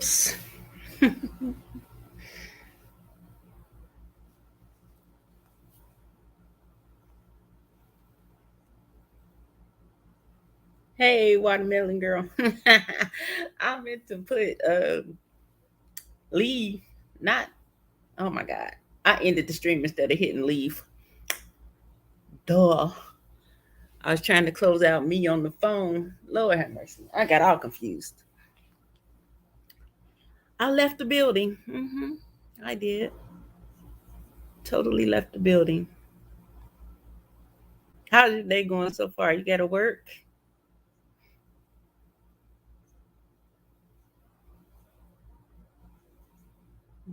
Whoops. Hey, watermelon girl. I meant to put leave, not. Oh my god. I ended the stream instead of hitting leave. Duh. I was trying to close out me on the phone. Lord have mercy. I got all confused. I left the building. I did. Totally left the building. How's your day going so far? You got to work?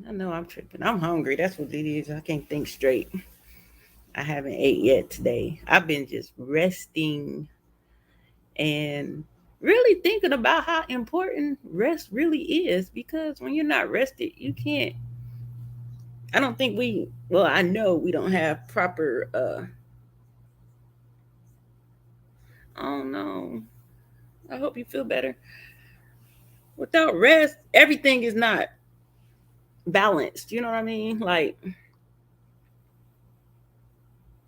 I know I'm tripping. I'm hungry. That's what it is. I can't think straight. I haven't ate yet today. I've been just resting and really thinking about how important rest really is, because when you're not rested, you can't. I don't think well, I know we don't have proper oh no. I hope you feel better. Without rest, everything is not balanced. You know what I mean? Like,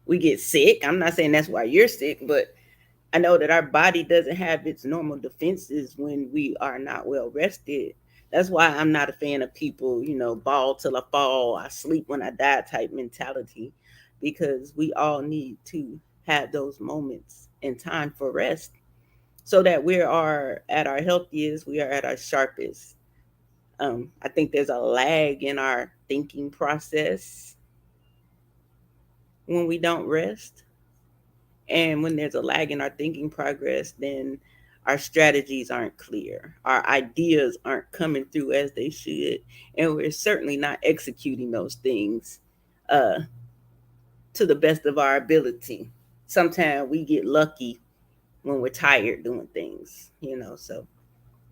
we get sick. I'm not saying that's why you're sick, but I know that our body doesn't have its normal defenses when we are not well rested. That's why I'm not a fan of people, ball till I fall, I sleep when I die type mentality, because we all need to have those moments in time for rest so that we are at our healthiest, we are at our sharpest. I think there's a lag in our thinking process when we don't rest. And when there's a lag in our thinking progress, then our strategies aren't clear. Our ideas aren't coming through as they should. And we're certainly not executing those things uh, to the best of our ability. Sometimes we get lucky when we're tired doing things. So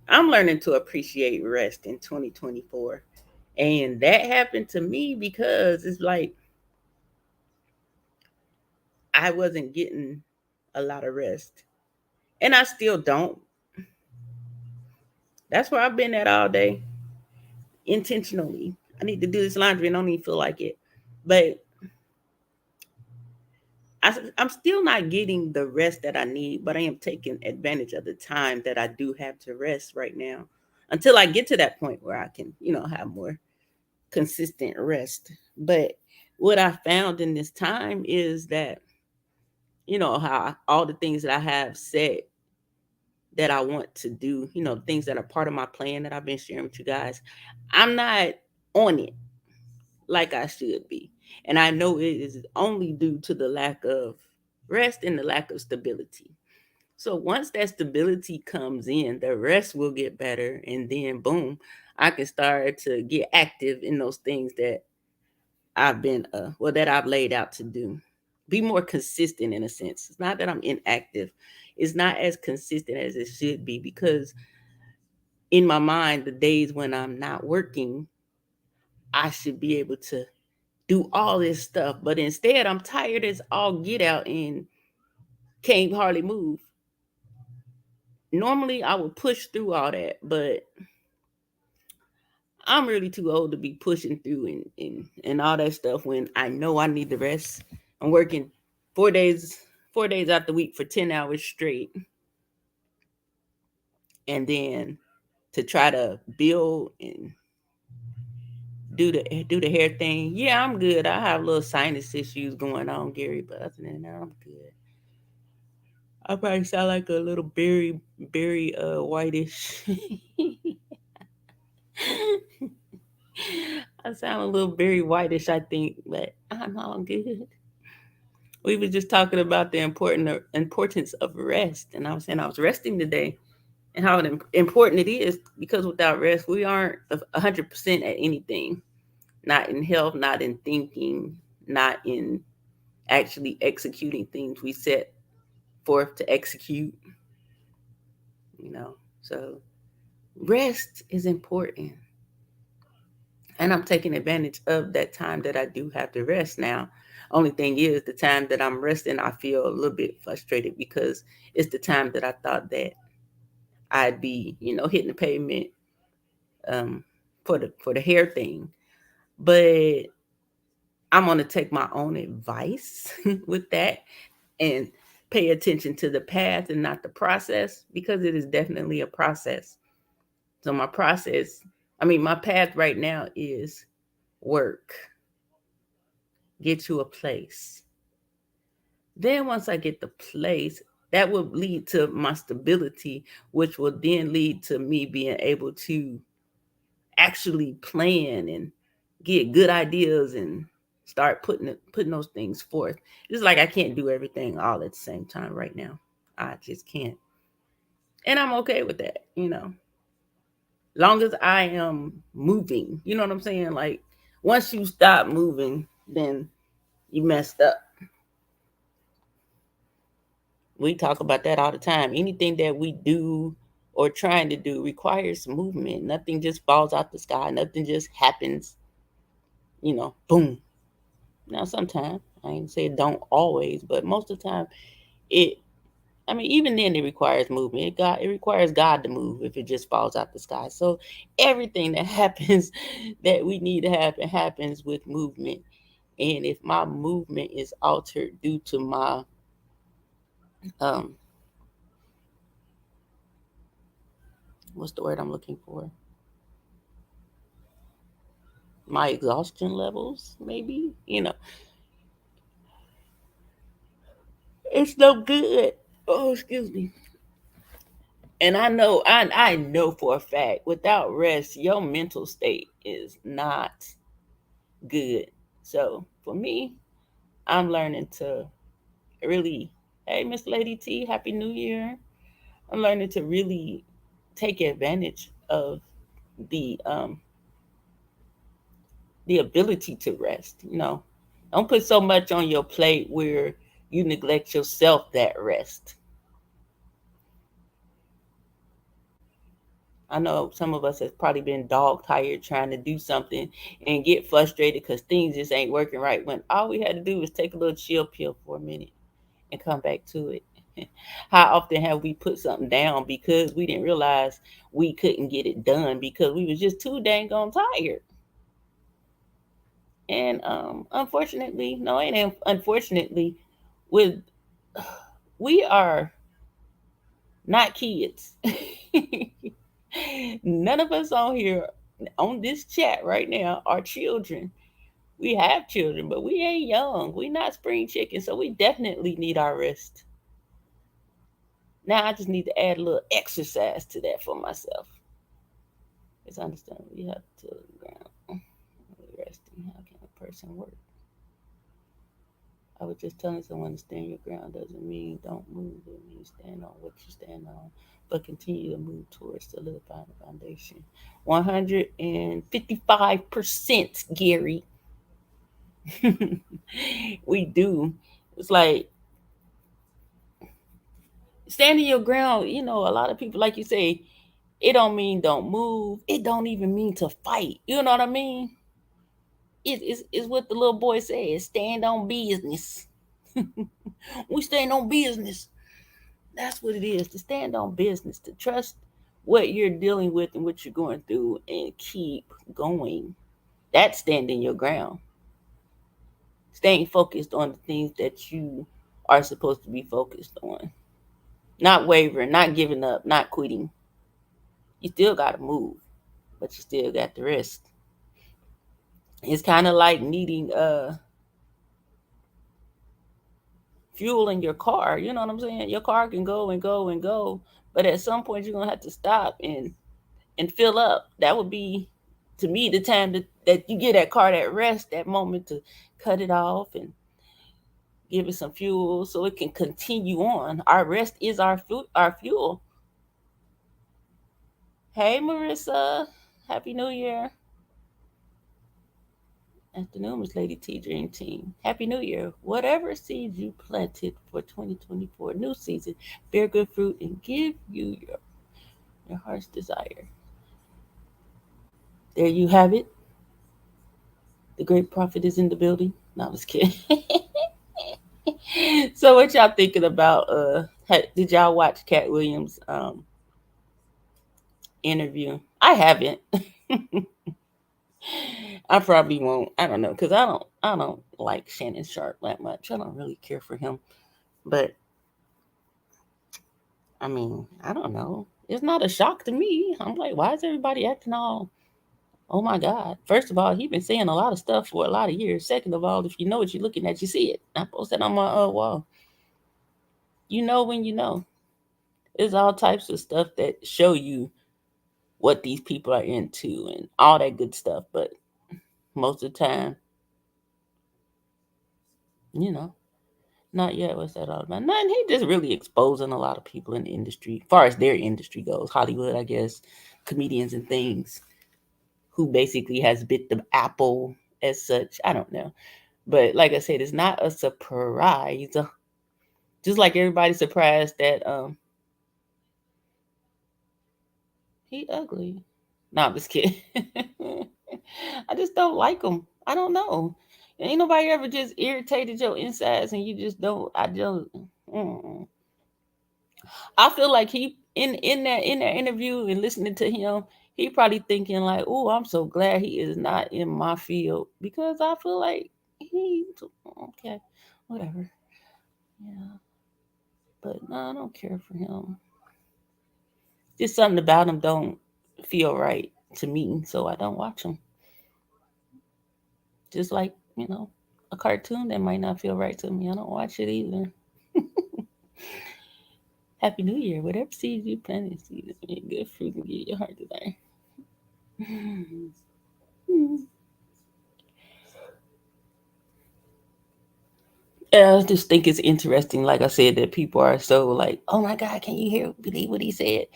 I'm learning to appreciate rest in 2024. And that happened to me because it's like I wasn't getting a lot of rest. And I still don't. That's where I've been at all day, intentionally. I need to do this laundry and I don't even feel like it. But I'm still not getting the rest that I need, but I am taking advantage of the time that I do have to rest right now until I get to that point where I can, have more consistent rest. But what I found in this time is that, how all the things that I have said that I want to do, things that are part of my plan that I've been sharing with you guys, I'm not on it like I should be. And I know it is only due to the lack of rest and the lack of stability. So once that stability comes in, the rest will get better. And then, boom, I can start to get active in those things that that I've laid out to do. Be more consistent in a sense. It's not that I'm inactive, it's not as consistent as it should be, because in my mind, the days when I'm not working, I should be able to do all this stuff. But instead, I'm tired as all get out and can't hardly move. Normally, I would push through all that, but I'm really too old to be pushing through and all that stuff when I know I need the rest. I'm working 4 days out the week for 10 hours straight. And then to try to build and do the hair thing. Yeah, I'm good. I have little sinus issues going on, Gary, but other than that, I'm good. I probably sound like a little berry whitish. I sound a little very whitish, I think, but I'm all good. We were just talking about the importance of rest, and I was saying I was resting today, and how important it is, because without rest, we aren't 100% at anything. Not in health, not in thinking, not in actually executing things we set forth to execute. So rest is important. And I'm taking advantage of that time that I do have to rest now. Only thing is, the time that I'm resting, I feel a little bit frustrated because it's the time that I thought that I'd be, hitting the pavement um, for the hair thing. But I'm gonna take my own advice with that and pay attention to the path and not the process, because it is definitely a process. So my process, I mean, my path right now is work, get to a place. Then once I get the place, that will lead to my stability, which will then lead to me being able to actually plan and get good ideas and start putting those things forth. It's like I can't do everything all at the same time right now. I just can't. And I'm okay with that, you know. Long as I am moving, you know what I'm saying? Like once you stop moving, then you messed up. We talk about that all the time. Anything that we do or trying to do requires movement. Nothing just falls out the sky. Nothing just happens, boom. Now sometimes, I ain't say don't always, but most of the time it I mean, even then it requires movement. It requires God to move if it just falls out the sky. So everything that happens that we need to happen happens with movement. And if my movement is altered due to my um what's the word I'm looking for? My exhaustion levels, maybe, it's no good. Oh, excuse me. And I know for a fact without rest, your mental state is not good. So for me, I'm learning to really, hey, Miss Lady T, Happy New Year. I'm learning to really take advantage of the um the ability to rest. Don't put so much on your plate where you neglect yourself that rest. I know some of us has probably been dog tired trying to do something and get frustrated because things just ain't working right, when all we had to do was take a little chill pill for a minute and come back to it. How often have we put something down because we didn't realize we couldn't get it done because we was just too dang on tired? And unfortunately, no, it ain't unfortunately, with we are not kids. None of us on here on this chat right now are children. We have children, but we ain't young. We not spring chicken, so we definitely need our rest. Now I just need to add a little exercise to that for myself. It's understandable. You have to ground. Resting. How can a person work? I was just telling someone to stand your ground doesn't mean don't move. It means stand on what you stand on, but continue to move towards solidifying the foundation. 155%, Gary. We do. It's like standing your ground. A lot of people, like you say, it don't mean don't move. It don't even mean to fight. You know what I mean? It's what the little boy says, stand on business. We stand on business. That's what it is, to stand on business, to trust what you're dealing with and what you're going through and keep going. That's standing your ground. Staying focused on the things that you are supposed to be focused on. Not wavering, not giving up, not quitting. You still got to move, but you still got the rest. It's kind of like needing fuel in your car. You know what I'm saying? Your car can go and go and go, but at some point you're gonna have to stop and fill up. That would be, to me, the time that you get that car that rest, that moment to cut it off and give it some fuel so it can continue on. Our rest is our fuel. Hey, Marissa, Happy New Year. Afternoon, Miss Lady T Dream Team. Happy New Year. Whatever seeds you planted for 2024, new season, bear good fruit and give you your heart's desire. There you have it. The great prophet is in the building. No, I was kidding. So what y'all thinking about? Did y'all watch Cat Williams' interview? I haven't. I probably won't. I don't know because I don't like Shannon Sharp that much. I don't really care for him. But I mean, I don't know. It's not a shock to me. I'm like, why is everybody acting all? Oh my God! First of all, he been saying a lot of stuff for a lot of years. Second of all, if you know what you're looking at, you see it. I posted on my wall. You know when you know. There's all types of stuff that show you what these people are into and all that good stuff. But most of the time, you know, not yet. What's that all about? Nothing. He just really exposing a lot of people in the industry, as far as their industry goes. Hollywood, I guess, comedians and things, who basically has bit the apple as such. I don't know. But like I said, it's not a surprise. Just like everybody's surprised that he ugly. No, I'm just kidding. I just don't like him. I don't know. Ain't nobody ever just irritated your insides and you just don't. I don't. Mm. I feel like he in that interview and listening to him, he probably thinking like, "Oh, I'm so glad he is not in my field because I feel like he okay, whatever." Yeah, but no, I don't care for him. Just something about him don't feel right to me, so I don't watch him. Just like a cartoon that might not feel right to me, I don't watch it either. Happy New Year! Whatever seeds you plant this season, may good fruit and give your heart desire. Yeah, I just think it's interesting, like I said, that people are so like, "Oh my God, can you hear believe what he said?"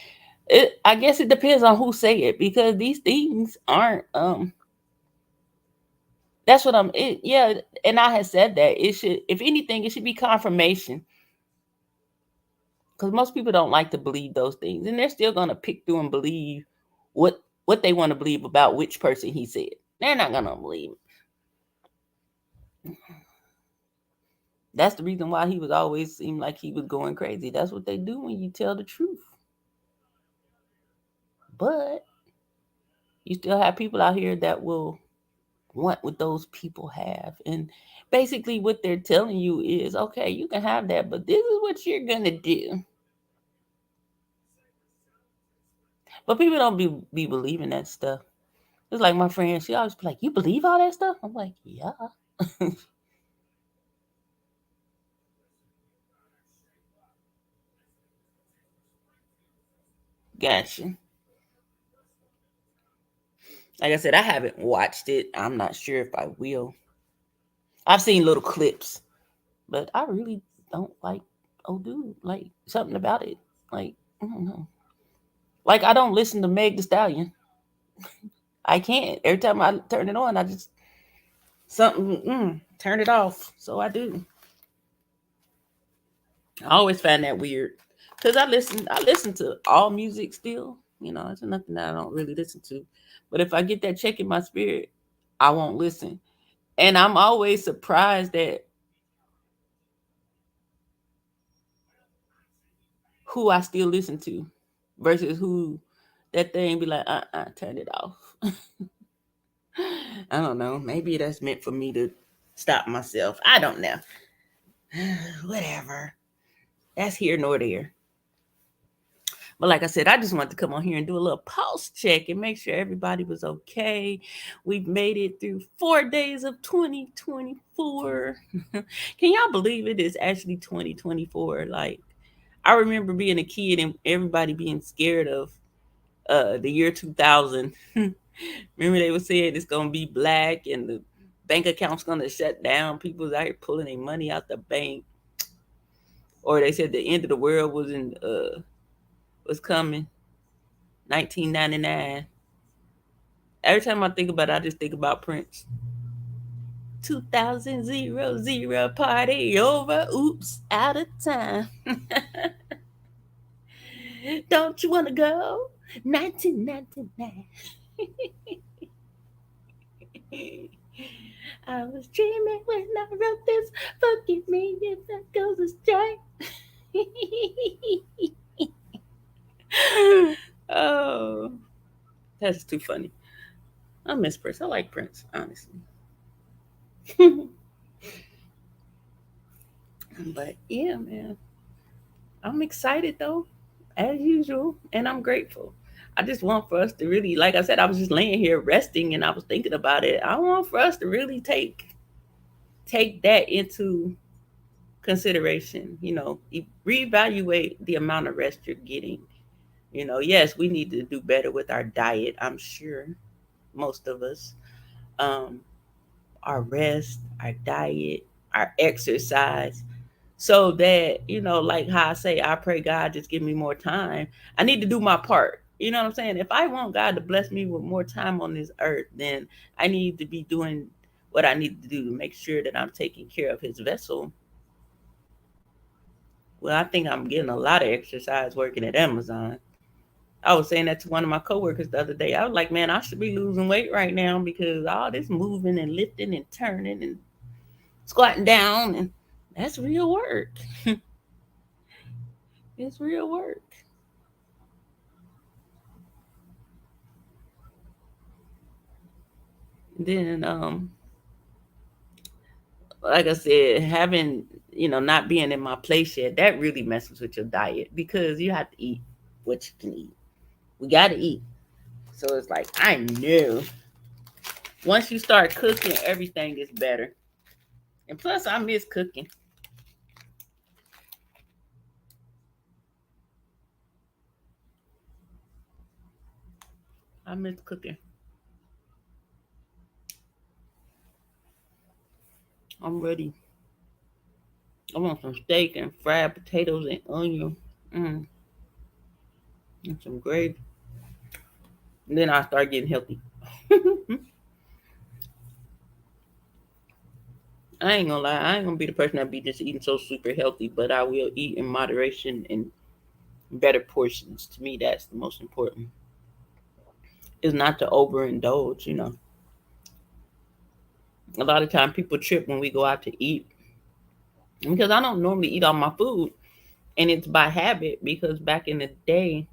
I guess it depends on who say it because these things aren't. That's what I'm. Yeah, and I had said that it should, if anything, it should be confirmation because most people don't like to believe those things, and they're still gonna pick through and believe what they want to believe about which person he said. They're not gonna believe it. That's the reason why he was always seemed like he was going crazy. That's what they do when you tell the truth. But you still have people out here that will want what those people have. And basically, what they're telling you is okay, you can have that, but this is what you're going to do. But people don't be believing that stuff. It's like my friend, she always be like, "You believe all that stuff?" I'm like, "Yeah." Gotcha. Like I said, I haven't watched it. I'm not sure if I will. I've seen little clips, but I really don't like, oh dude, like something about it. Like, I don't know. Like I don't listen to Meg the Stallion. I can't. Every time I turn it on, I just something turn it off. So I do. I always find that weird because I listen to all music still. It's nothing that I don't really listen to. But if I get that check in my spirit, I won't listen. And I'm always surprised at who I still listen to versus who that thing be like, turn it off. I don't know. Maybe that's meant for me to stop myself. I don't know. Whatever. That's here nor there. But like I said, I just wanted to come on here and do a little pulse check and make sure everybody was okay. We've made it through 4 days of 2024. Can y'all believe it is actually 2024? Like, I remember being a kid and everybody being scared of the year 2000. Remember they were saying it's gonna be black and the bank account's gonna shut down. People was out here pulling their money out the bank, or they said the end of the world was coming. 1999. Every time I think about it, I just think about Prince. 2000 party over. Oops, out of time. Don't you wanna go? 1999. I was dreaming when I wrote this. Forgive me if that goes astray. Oh, that's too funny. I miss Prince. I like Prince, honestly. But yeah, man, I'm excited though, as usual, and I'm grateful. I just want for us to really, like I said, I was just laying here resting, and I was thinking about it. I want for us to really take that into consideration. Reevaluate the amount of rest you're getting. Yes, we need to do better with our diet. I'm sure most of us. Um, our rest, our diet, our exercise, so that, like how I say, I pray God just give me more time. I need to do my part. You know what I'm saying? If I want God to bless me with more time on this earth, then I need to be doing what I need to do to make sure that I'm taking care of his vessel. Well, I think I'm getting a lot of exercise working at Amazon. I was saying that to one of my coworkers the other day. I was like, man, I should be losing weight right now because all this moving and lifting and turning and squatting down, and that's real work. It's real work. Then, like I said, having not being in my place yet, that really messes with your diet because you have to eat what you can eat. We gotta eat. So it's like I knew once you start cooking, everything is better. And plus, I miss cooking. I miss cooking. I'm ready. I want some steak and fried potatoes and onion, mm, and some gravy. And then I start getting healthy. I ain't gonna lie, I ain't gonna be the person that be just eating so super healthy, but I will eat in moderation and better portions. To me, that's the most important. Is not to overindulge. A lot of time people trip when we go out to eat because I don't normally eat all my food, and it's by habit because back in the day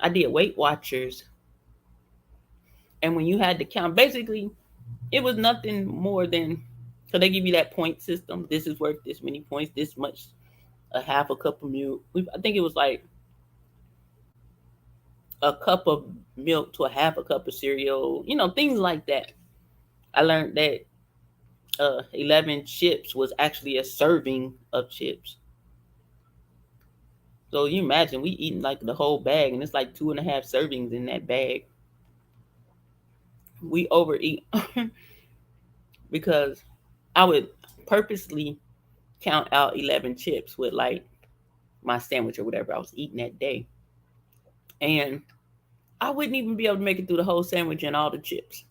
I did Weight Watchers, and when you had to count, basically it was nothing more than so they give you that point system. This is worth this many points, this much, a half a cup of milk. I think it was like a cup of milk to a half a cup of cereal, things like that. I learned that 11 chips was actually a serving of chips. So you imagine we eating like the whole bag, and it's like 2.5 servings in that bag. We overeat because I would purposely count out 11 chips with like my sandwich or whatever I was eating that day. And I wouldn't even be able to make it through the whole sandwich and all the chips.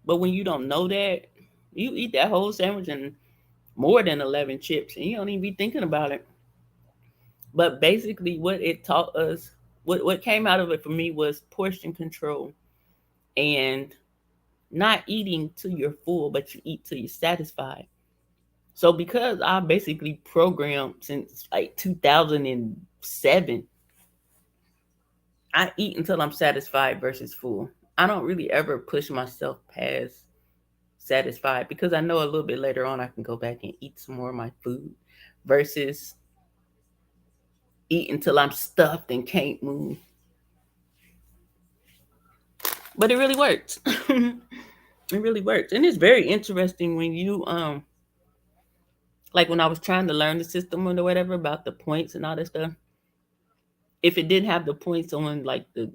But when you don't know that, you eat that whole sandwich and more than 11 chips, and you don't even be thinking about it. But basically, what it taught us, what came out of it for me was portion control and not eating till you're full, but you eat till you're satisfied. So because I basically programmed since like 2007, I eat until I'm satisfied versus full. I don't really ever push myself past satisfied because I know a little bit later on I can go back and eat some more of my food versus eat until I'm stuffed and can't move. But it really works. It really works. And it's very interesting when you like when I was trying to learn the system or whatever about the points and all that stuff. If it didn't have the points on like the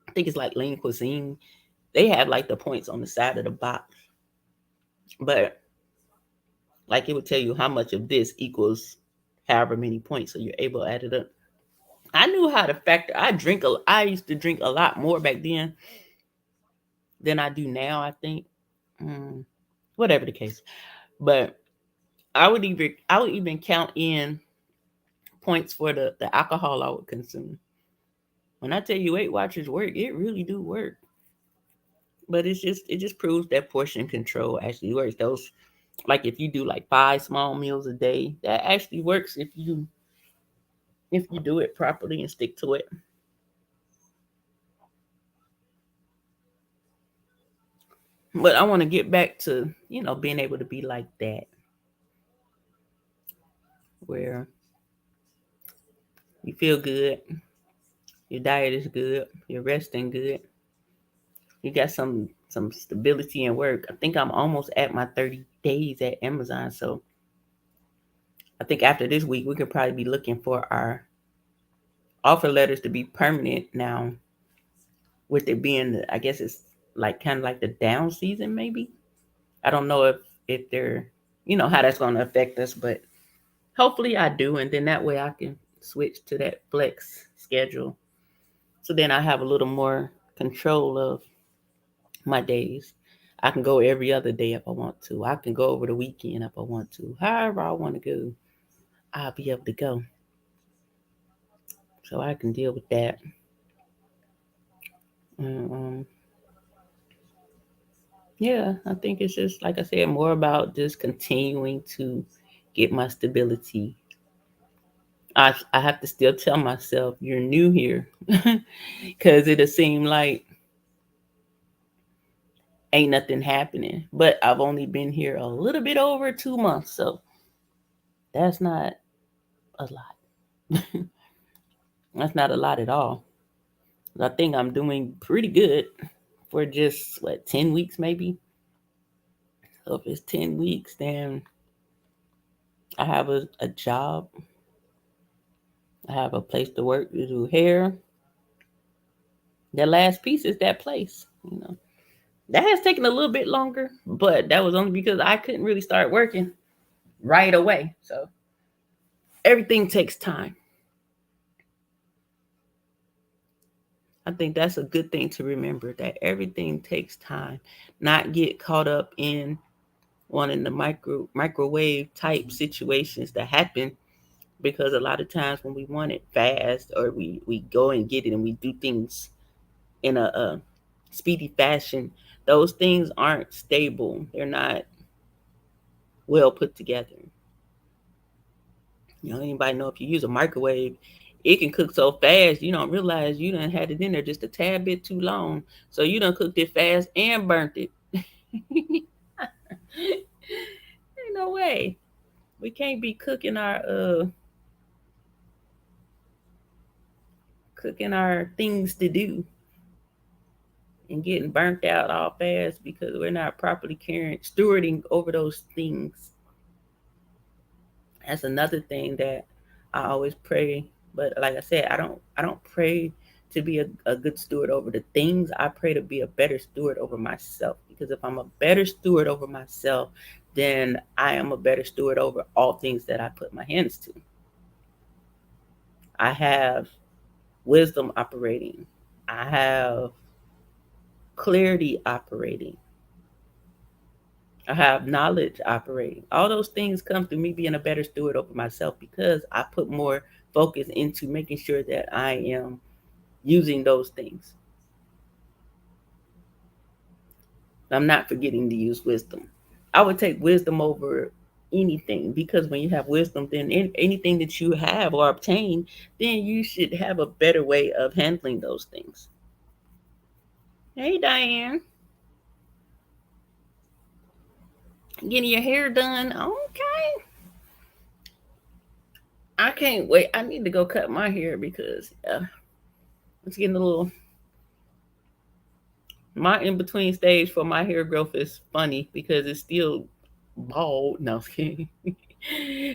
I think it's like lean cuisine, they have like the points on the side of the box. But like it would tell you how much of this equals however many points, so you're able to add it up. I knew how to factor. I used to drink a lot more back then than I do now. I think, mm, whatever the case, but I would even count in points for the alcohol I would consume. When I tell you Weight Watchers work, it really do work. But it just proves that portion control actually works. Those like if you do like 5 small meals a day, that actually works if you do it properly and stick to it. But I want to get back to, being able to be like that, where you feel good, your diet is good, you're resting good, you got some stability in work. I think I'm almost at my 30 days at Amazon, so I think after this week we could probably be looking for our offer letters to be permanent now, with it being I guess it's like kind of like the down season maybe. I don't know if they're, how that's going to affect us, but hopefully I do, and then that way I can switch to that flex schedule. So then I have a little more control of my days. I can go every other day if I want to. I can go over the weekend if I want to. However I want to go, I'll be able to go. So I can deal with that. And, yeah, I think it's just like I said, more about just continuing to get my stability. I have to still tell myself you're new here, because it'll seem like ain't nothing happening. But I've only been here a little bit over 2 months, so that's not a lot. That's not a lot at all. I think I'm doing pretty good for just 10 weeks maybe. So if it's 10 weeks, then I have a job. I have a place to work to do hair. The last piece is that place. That has taken a little bit longer, but that was only because I couldn't really start working right away. So everything takes time. I think that's a good thing to remember, that everything takes time. Not get caught up in one of the microwave type situations that happen, because a lot of times when we want it fast, or we go and get it and we do things in a speedy fashion, those things aren't stable. They're not well put together. Anybody know if you use a microwave, it can cook so fast you don't realize you done had it in there just a tad bit too long. So you done cooked it fast and burnt it. Ain't no way. We can't be cooking our things to do and getting burnt out all fast because we're not properly stewarding over those things. That's another thing that I always pray. But like I said, I don't pray to be a good steward over the things. I pray to be a better steward over myself. Because if I'm a better steward over myself, then I am a better steward over all things that I put my hands to. I have wisdom operating. I have clarity operating. I have knowledge operating. All those things come through me being a better steward over myself, because I put more focus into making sure that I am using those things. I'm not forgetting to use wisdom. I would take wisdom over anything, because when you have wisdom, then anything that you have or obtain, then you should have a better way of handling those things. Hey, Diane, getting your hair done. Okay. I can't wait. I need to go cut my hair because it's getting a little. My in between stage for my hair growth is funny because it's still bald. No,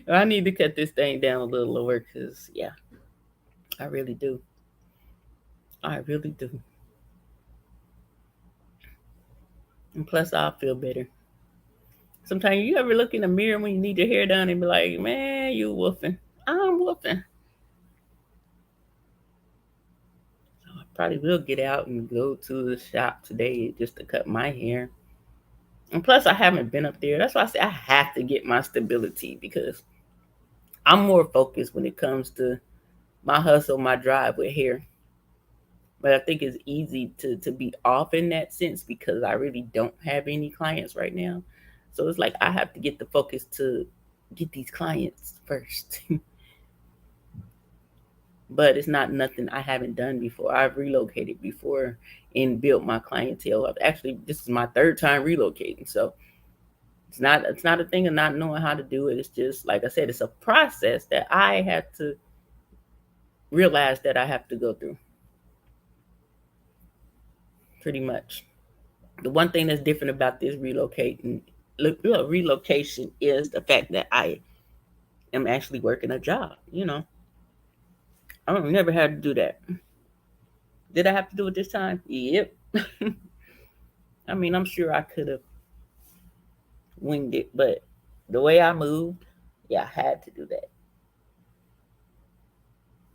I need to cut this thing down a little lower because, yeah, I really do. I really do. And plus, I'll feel better. Sometimes you ever look in the mirror when you need your hair done and be like, man, you woofing. I'm woofing. So I probably will get out and go to the shop today just to cut my hair. And plus, I haven't been up there. That's why I say I have to get my stability, because I'm more focused when it comes to my hustle, my drive with hair. But I think it's easy to be off in that sense because I really don't have any clients right now. So it's like I have to get the focus to get these clients first. but it's not nothing I haven't done before. I've relocated before and built my clientele up. Actually, this is my third time relocating, so it's not a thing of not knowing how to do it. It's just like I said, it's a process that I had to realize that I have to go through. Pretty much. The one thing that's different about this relocation is the fact that I am actually working a job. I don't never had to do that. Did I have to do it this time? Yep. I mean, I'm sure I could have winged it, but the way I moved, yeah, I had to do that.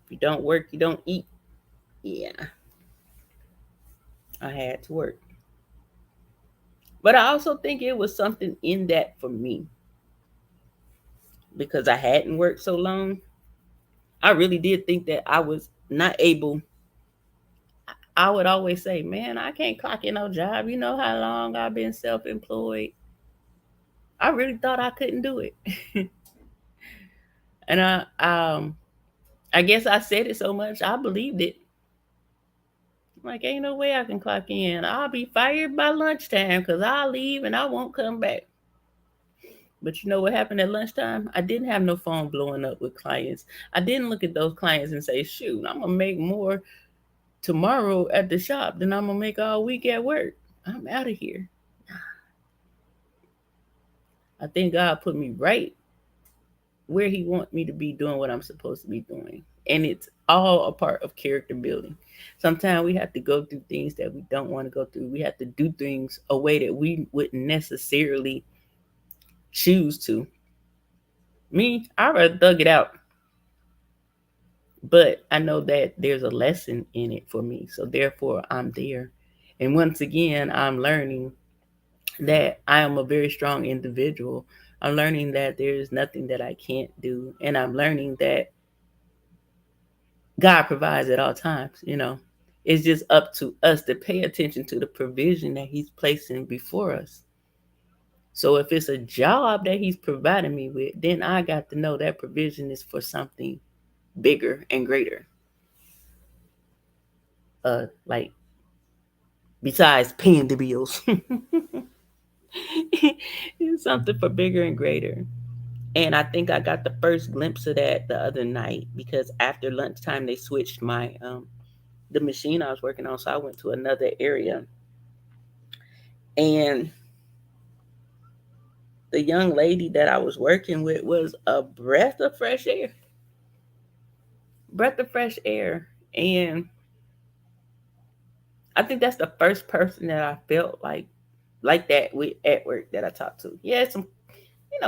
If you don't work, you don't eat. Yeah, I had to work. But I also think it was something in that for me because I hadn't worked so long. I really did think that I was not able. I would always say, man, I can't clock in no job. You know how long I've been self employed. I really thought I couldn't do it. And I guess I said it so much, I believed it. Like, ain't no way I can clock in. I'll be fired by lunchtime because I'll leave and I won't come back. But you know what happened at lunchtime? I didn't have no phone blowing up with clients. I didn't look at those clients and say, shoot, I'm going to make more tomorrow at the shop than I'm going to make all week at work. I'm out of here. I think God put me right where He wants me to be doing what I'm supposed to be doing. And it's all a part of character building. Sometimes we have to go through things that we don't want to go through. We have to do things a way that we wouldn't necessarily choose to. Me, I rather thug it out. But I know that there's a lesson in it for me. So therefore, I'm there. And once again, I'm learning that I am a very strong individual. I'm learning that there's nothing that I can't do. And I'm learning that God provides at all times. It's just up to us to pay attention to the provision that He's placing before us. So if it's a job that He's providing me with, then I got to know that provision is for something bigger and greater. Like besides paying the bills. It's something for bigger and greater. And I think I got the first glimpse of that the other night because after lunchtime they switched my the machine I was working on, so I went to another area. And the young lady that I was working with was a breath of fresh air. Breath of fresh air. And I think that's the first person that I felt like that with at work that I talked to. Yeah,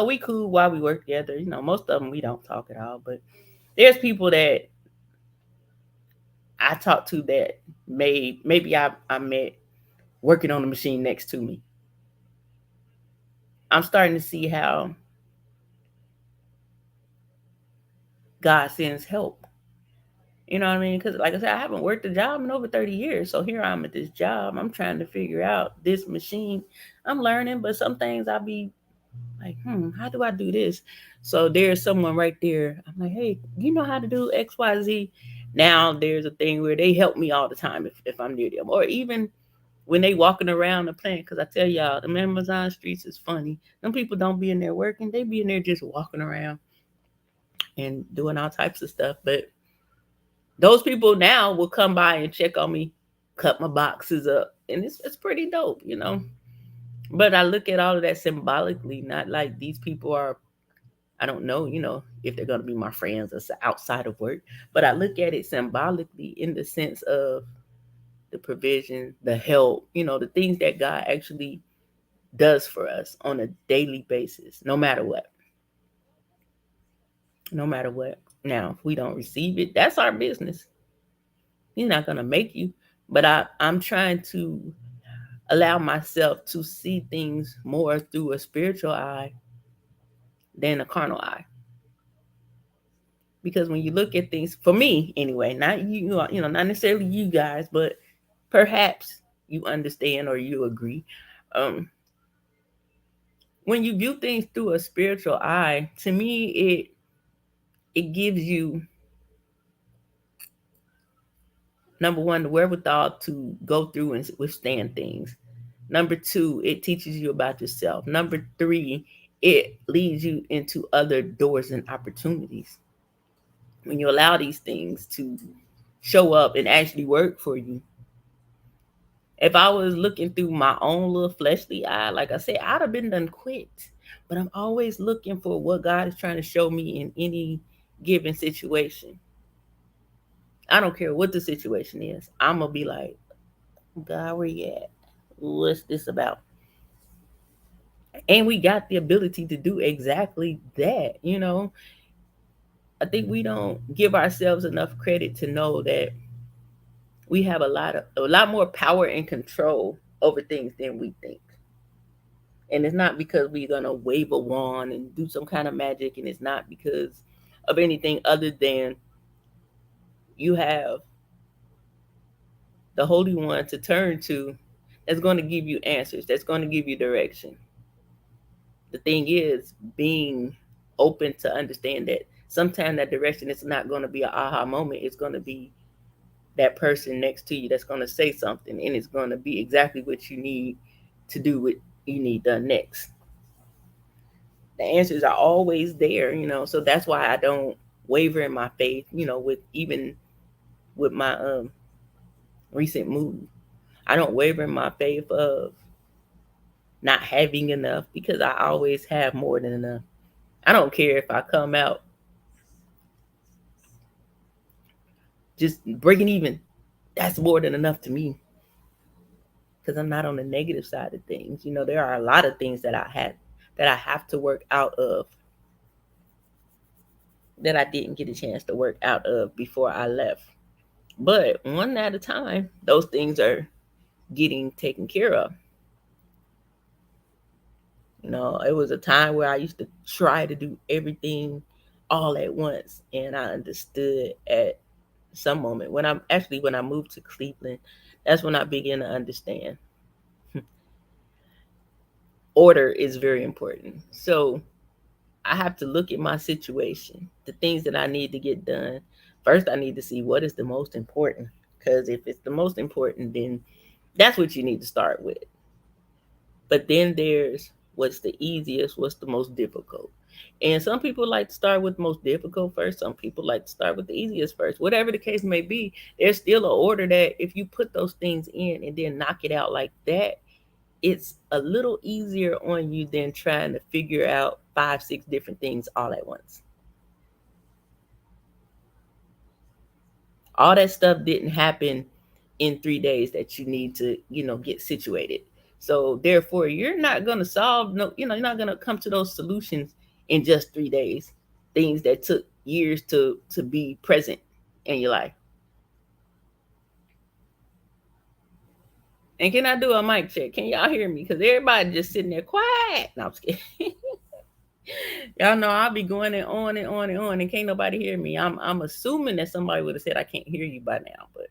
we cool while we work together. Most of them we don't talk at all, but there's people that I talk to that maybe I met working on the machine next to me. I'm starting to see how God sends help. You know what I mean? Because, like I said, I haven't worked a job in over 30 years. So here I'm at this job. I'm trying to figure out this machine. I'm learning, but some things I'll be like, how do I do this? So there's someone right there. I'm like, hey, you know how to do XYZ? Now there's a thing where they help me all the time if I'm near them. Or even when they walking around the plant, because I tell y'all, the Amazon streets is funny. Some people don't be in there working. They be in there just walking around and doing all types of stuff. But those people now will come by and check on me, cut my boxes up, and it's pretty dope. But I look at all of that symbolically, not like these people are. I don't know, if they're gonna be my friends or outside of work, but I look at it symbolically in the sense of the provision, the help, the things that God actually does for us on a daily basis, no matter what. No matter what. Now, if we don't receive it, that's our business. He's not gonna make you. But I'm trying to allow myself to see things more through a spiritual eye than a carnal eye. Because when you look at things, for me anyway, not not necessarily you guys, but perhaps you understand or you agree. When you view things through a spiritual eye, to me it gives you Number one, the wherewithal to go through and withstand things. Number two, it teaches you about yourself. Number three, it leads you into other doors and opportunities. When you allow these things to show up and actually work for you. If I was looking through my own little fleshly eye, like I said, I'd have been done quit. But I'm always looking for what God is trying to show me in any given situation. I don't care what the situation is. I'm going to be like, God, where you at? What's this about? And we got the ability to do exactly that. I think we don't give ourselves enough credit to know that we have a lot more power and control over things than we think. And it's not because we're gonna wave a wand and do some kind of magic, and it's not because of anything other than you have the Holy One to turn to that's going to give you answers, that's going to give you direction. The thing is being open to understand that sometimes that direction is not going to be an aha moment. It's going to be that person next to you that's going to say something, and it's going to be exactly what you need to do what you need done next. The answers are always there. So that's why I don't waver in my faith, with even with my recent move. I don't waver in my faith of not having enough because I always have more than enough. I don't care if I come out just breaking even. That's more than enough to me because I'm not on the negative side of things. There are a lot of things that I have to work out of that I didn't get a chance to work out of before I left. But one at a time, those things are getting taken care of. It was a time where I used to try to do everything all at once, and I understood at some moment when I moved to Cleveland, that's when I began to understand order is very important. So I have to look at my situation, the things that I need to get done. First, I need to see what is the most important, because if it's the most important, then that's what you need to start with. But then there's what's the easiest, what's the most difficult. And some people like to start with the most difficult first. Some people like to start with the easiest first. Whatever the case may be, there's still an order that if you put those things in and then knock it out like that, it's a little easier on you than trying to figure out 5, 6 different things all at once. All that stuff didn't happen in 3 days that you need to get situated. So therefore, you're not gonna solve you're not gonna come to those solutions in just 3 days. Things that took years to be present in your life. And can I do a mic check? Can y'all hear me? Because everybody just sitting there quiet. No, I'm just kidding. Y'all know I'll be going and on and on and on, and can't nobody hear me. I'm assuming that somebody would have said I can't hear you by now, but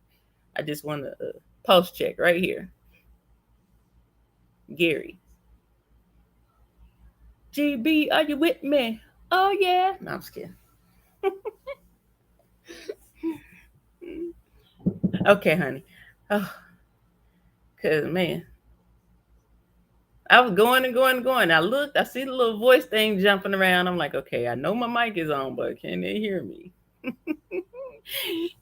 I just want to pulse check right here. Gary. GB, are you with me? Oh, yeah. No, I'm just kidding. Okay, honey. Oh, because, man, I was going and going and going. I looked, I see the little voice thing jumping around. I'm like, okay, I know my mic is on, but can they hear me?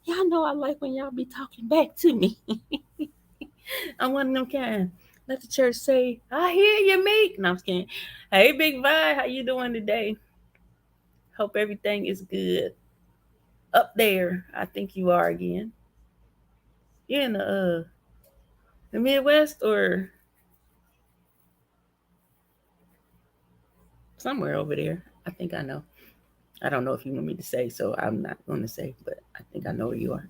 Y'all know I like when y'all be talking back to me. I'm one of them kind. Let the church say, I hear you, Meek. No, I'm just kidding. Hey, Big Vi, how you doing today? Hope everything is good. Up there, I think you are again. You're in the Midwest or somewhere over there. I think I know. I don't know if you want me to say, so I'm not going to say, but I think I know where you are.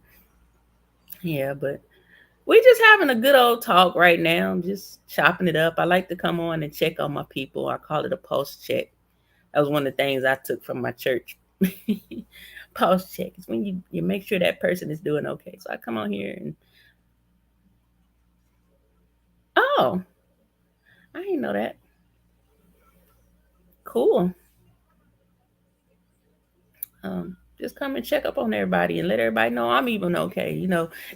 Yeah, but we just having a good old talk right now. I'm just chopping it up. I like to come on and check on my people. I call it a pulse check. That was one of the things I took from my church. Pulse check. It's when you make sure that person is doing okay. So I come on here and oh, I didn't know that. Cool. Just come and check up on everybody and let everybody know I'm even okay.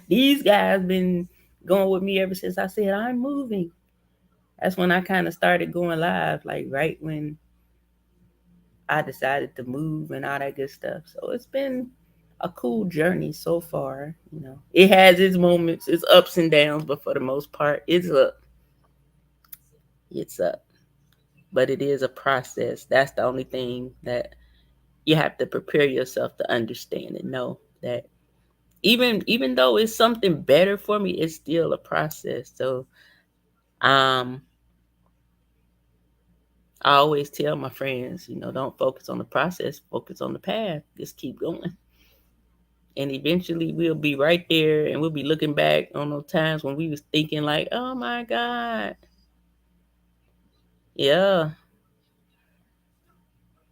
These guys been going with me ever since I said I'm moving. That's when I kind of started going live, like right when I decided to move and all that good stuff. So it's been a cool journey so far. It has its moments, its ups and downs, but for the most part, it's up. It's up. But it is a process. That's the only thing that you have to prepare yourself to understand and know that even though it's something better for me, it's still a process. So um I always tell my friends, don't focus on the process, focus on the path. Just keep going. And eventually we'll be right there and we'll be looking back on those times when we was thinking like, oh my God. Yeah.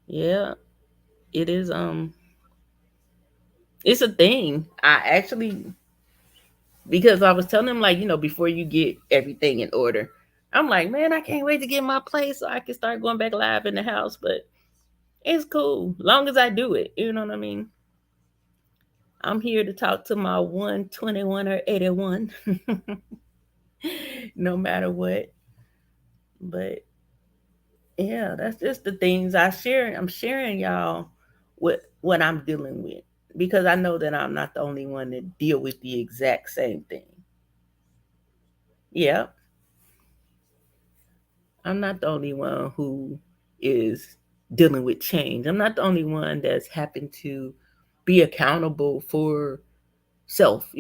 Yeah. It is it's a thing. I actually, because I was telling him like, before you get everything in order, I'm like, man, I can't wait to get my place so I can start going back live in the house. But it's cool. Long as I do it. You know what I mean? I'm here to talk to my 121 or 81. No matter what. But yeah, that's just the things I share. I'm sharing y'all what I'm dealing with. Because I know that I'm not the only one that deal with the exact same thing. Yeah. I'm not the only one who is dealing with change. I'm not the only one that's happened to be accountable for self,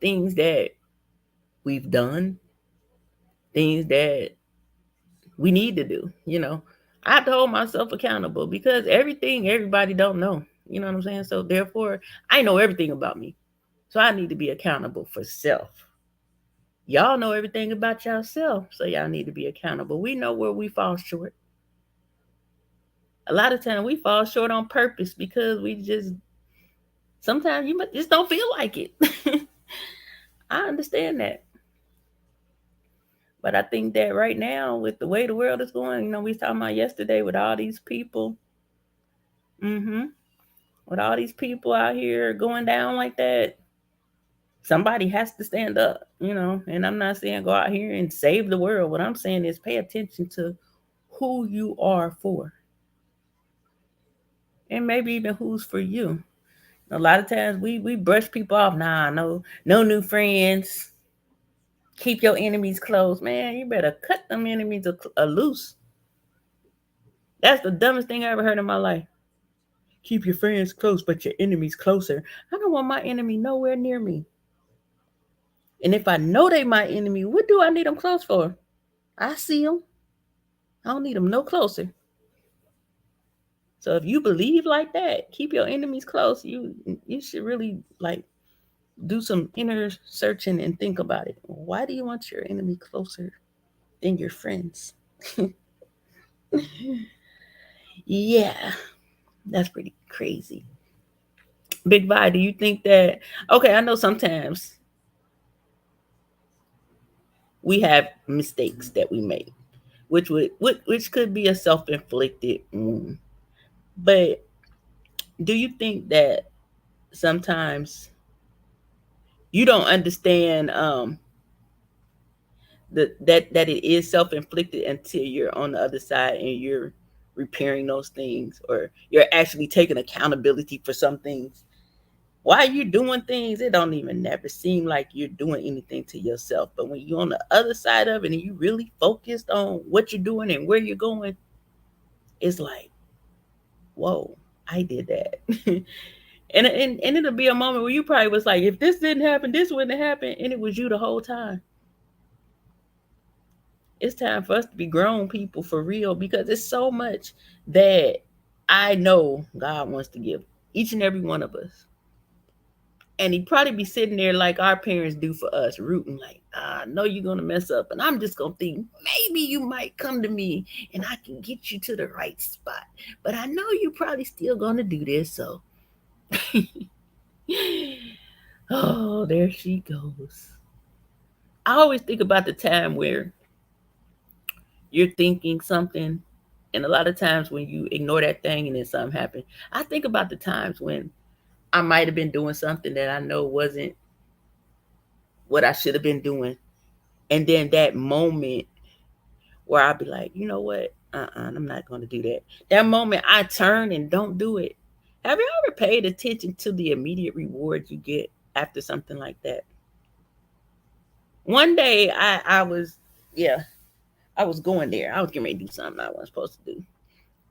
things that we've done, things that we need to do. I have to hold myself accountable because everything everybody don't know. You know what I'm saying? So therefore, I know everything about me. So I need to be accountable for self. Y'all know everything about yourself, so y'all need to be accountable. We know where we fall short. A lot of time we fall short on purpose because we just sometimes you just don't feel like it. I understand that. But I think that right now, with the way the world is going, we was talking about yesterday with all these people, hmm with all these people out here going down like that, somebody has to stand up. And I'm not saying go out here and save the world. What I'm saying is pay attention to who you are for, and maybe even who's for you. A lot of times we brush people off. Nah, no new friends. Keep your enemies close, man. You better cut them enemies loose. That's the dumbest thing I ever heard in my life. Keep your friends close, but your enemies closer. I don't want my enemy nowhere near me. And if I know they my enemy, what do I need them close for? I see them. I don't need them no closer. So if you believe like that, keep your enemies close. You should really like do some inner searching and think about it. Why do you want your enemy closer than your friends? Yeah, that's pretty crazy. Big Vi, do you think that okay, I know sometimes we have mistakes that we make, which could be a self-inflicted wound. But do you think that sometimes you don't understand that it is self-inflicted until you're on the other side and you're repairing those things, or you're actually taking accountability for some things? While you're doing things, it don't even never seem like you're doing anything to yourself. But when you're on the other side of it and you really focused on what you're doing and where you're going, it's like, whoa, I did that. and it'll be a moment where you probably was like, if this didn't happen, this wouldn't have happened. And it was you the whole time. It's time for us to be grown people for real, because it's so much that I know God wants to give each and every one of us. And he'd probably be sitting there like our parents do for us, rooting like, I know you're gonna mess up, and I'm just gonna think maybe you might come to me and I can get you to the right spot. But I know you're probably still gonna do this, so oh, there she goes. I always think about the time where you're thinking something, and a lot of times when you ignore that thing and then something happens. I think about the times when I might have been doing something that I know wasn't what I should have been doing. And then that moment where I'll be like, you know what? I'm not going to do that. That moment I turn and don't do it. Have you ever paid attention to the immediate reward you get after something like that? One day yeah, I was going there. I was getting ready to do something I wasn't supposed to do.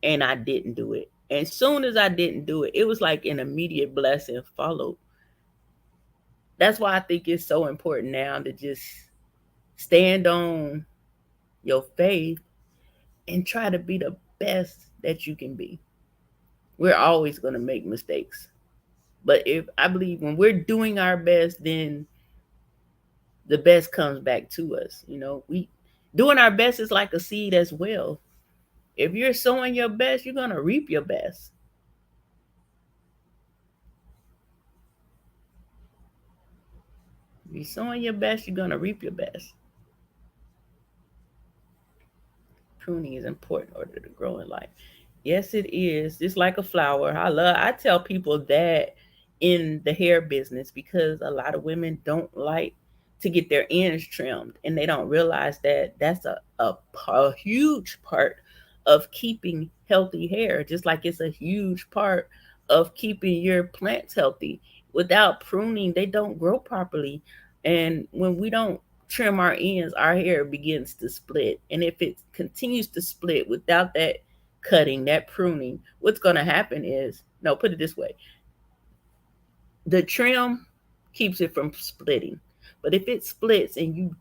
And I didn't do it. And as soon as I didn't do it, it was like an immediate blessing followed. That's why I think it's so important now to just stand on your faith and try to be the best that you can be. We're always going to make mistakes. But if I believe when we're doing our best, then the best comes back to us. We doing our best is like a seed as well. If you're sowing your best, you're going to reap your best. If you're sowing your best, you're going to reap your best. Pruning is important in order to grow in life. Yes, it is. Just like a flower. I tell people that in the hair business because a lot of women don't like to get their ends trimmed and they don't realize that that's a huge part of keeping healthy hair, just like it's a huge part of keeping your plants healthy. Without pruning, they don't grow properly. And when we don't trim our ends, our hair begins to split. And if it continues to split without that cutting, that pruning, what's going to happen is, no, put it this way, the trim keeps it from splitting. But if it splits and you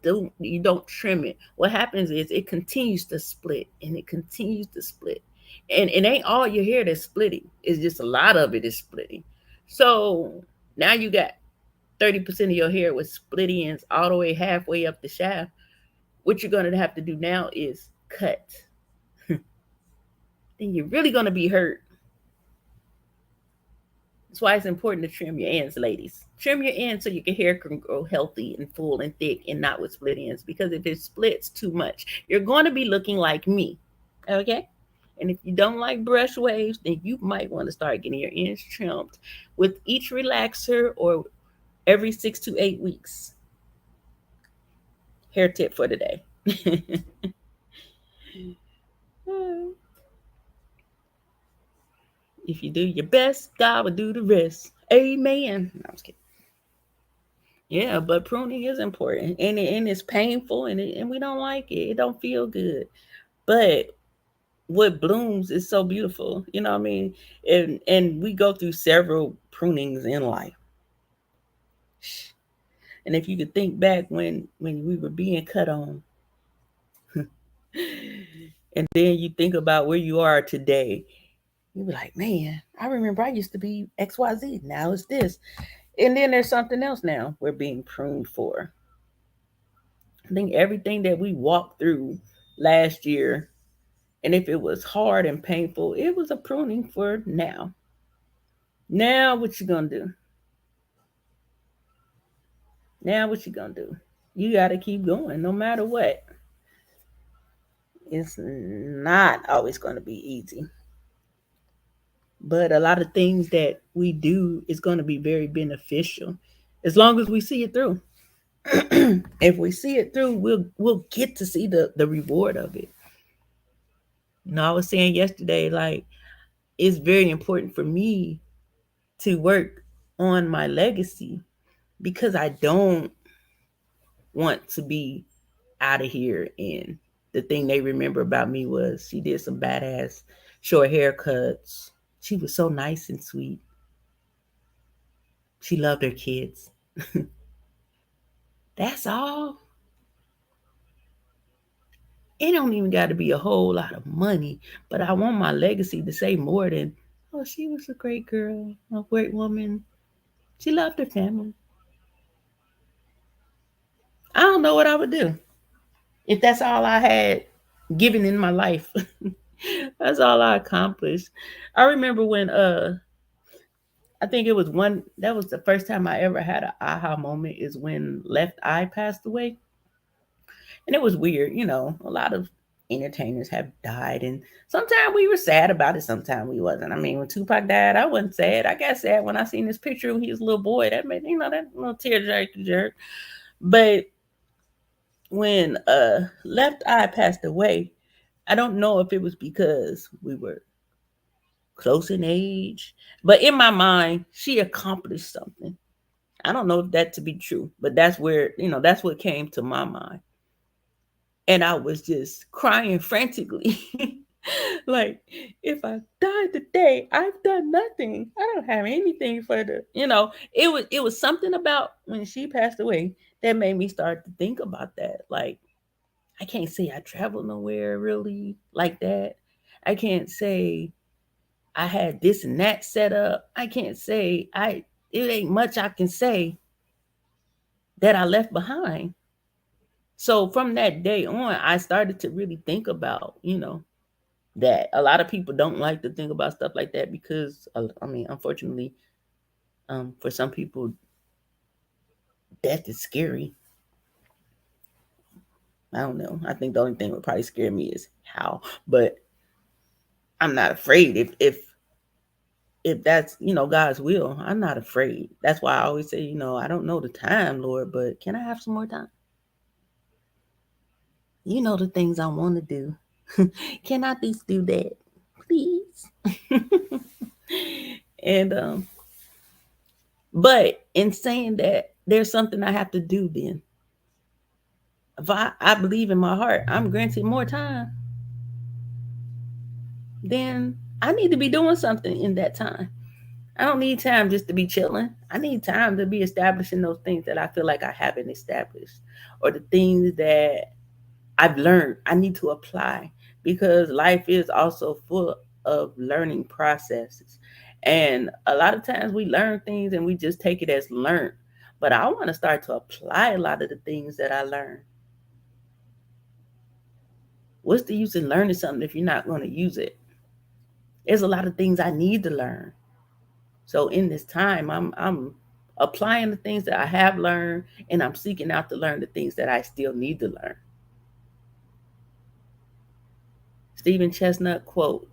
don't trim it, what happens is it continues to split and it continues to split. And it ain't all your hair that's splitting. It's just a lot of it is splitting. So now you got 30% of your hair with split ends all the way halfway up the shaft. What you're going to have to do now is cut. Then you're really going to be hurt. That's why it's important to trim your ends, ladies. Trim your ends so your hair can grow healthy and full and thick and not with split ends. Because if it splits too much, you're going to be looking like me. Okay? And if you don't like brush waves, then you might want to start getting your ends trimmed with each relaxer or every 6 to 8 weeks. Hair tip for today. If you do your best, God will do the rest. Amen. No, I was kidding. Yeah, but pruning is important, and it's painful, and we don't like it. It don't feel good, but what blooms is so beautiful. You know what I mean? And we go through several prunings in life. And if you could think back when we were being cut on, and then you think about where you are today, you be like, man, I remember I used to be XYZ. Now it's this. And then there's something else now we're being pruned for. I think everything that we walked through last year, and if it was hard and painful, it was a pruning for now. Now what you gonna do? Now what you gonna do? You gotta keep going no matter what. It's not always gonna be easy. But a lot of things that we do is gonna be very beneficial as long as we see it through. If we see it through, we'll get to see the reward of it. I was saying yesterday, like, it's very important for me to work on my legacy because I don't want to be out of here and the thing they remember about me was she did some badass short haircuts. She was so nice and sweet. She loved her kids. That's all. It don't even got to be a whole lot of money, but I want my legacy to say more than, oh, she was a great girl, a great woman. She loved her family. I don't know what I would do if that's all I had given in my life. That's all I accomplished. I remember when I think it was one that was the first time I ever had an aha moment is when Left Eye passed away. And it was weird, a lot of entertainers have died, and sometimes we were sad about it, sometimes we wasn't. I mean, when Tupac died, I wasn't sad. I got sad when I seen this picture when he was a little boy. That made, that little tear jerk. But when Left Eye passed away, I don't know if it was because we were close in age, but in my mind, she accomplished something. I don't know if that to be true, but that's where, that's what came to my mind. And I was just crying frantically. Like, if I die today, I've done nothing. I don't have anything for it was something about when she passed away that made me start to think about that. Like, I can't say I traveled nowhere really like that. I can't say I had this and that set up. I can't say it ain't much I can say that I left behind. So from that day on, I started to really think about, that a lot of people don't like to think about stuff like that because, I mean, unfortunately, for some people, death is scary. I don't know. I think the only thing that would probably scare me is how, but I'm not afraid if that's God's will. I'm not afraid. That's why I always say, I don't know the time, Lord, but can I have some more time? You know the things I want to do. Can I please do that, please? And but in saying that, there's something I have to do. Then, if I believe in my heart, I'm granted more time, then I need to be doing something in that time. I don't need time just to be chilling. I need time to be establishing those things that I feel like I haven't established, or the things that I've learned I need to apply, because life is also full of learning processes. And a lot of times we learn things and we just take it as learned. But I want to start to apply a lot of the things that I learned. What's the use in learning something if you're not going to use it? There's a lot of things I need to learn. So in this time, I'm applying the things that I have learned, and I'm seeking out to learn the things that I still need to learn. Stephen Chestnut quote: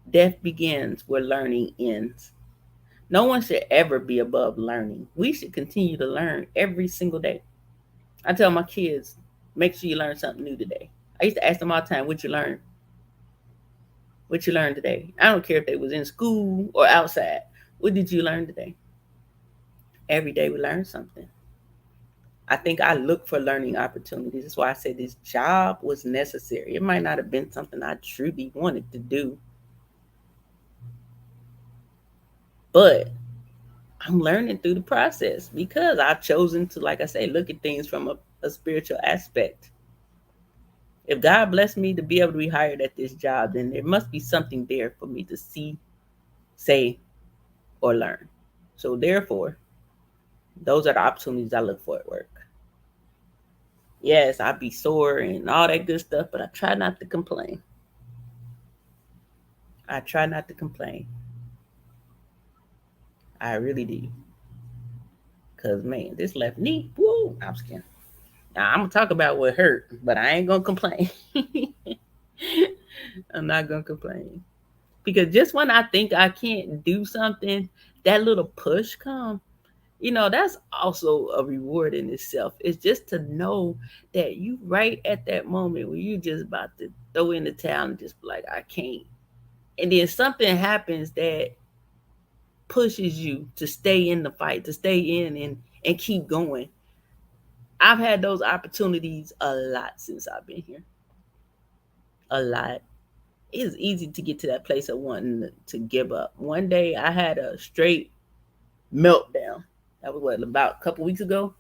"Death begins where learning ends." No one should ever be above learning. We should continue to learn every single day. I tell my kids, make sure you learn something new today. I used to ask them all the time, what you learn? What you learned today? I don't care if they was in school or outside. What did you learn today? Every day we learn something. I think I look for learning opportunities. That's why I say this job was necessary. It might not have been something I truly wanted to do, but I'm learning through the process because I've chosen to, like I say, look at things from a spiritual aspect. If God blessed me to be able to be hired at this job, then there must be something there for me to see, say, or learn. So therefore, those are the opportunities I look for at work. Yes, I be sore and all that good stuff, but I try not to complain. I try not to complain. I really do. Cause man, this left knee, woo, I'm just kidding. Now, I'm gonna talk about what hurt, but I ain't gonna complain. I'm not gonna complain. Because just when I think I can't do something, that little push come. That's also a reward in itself. It's just to know that you right at that moment when you just about to throw in the towel and just be like, I can't. And then something happens that pushes you to stay in the fight, to stay in and keep going. I've had those opportunities a lot since I've been here. A lot. It's easy to get to that place of wanting to give up. One day I had a straight meltdown. That was about a couple weeks ago.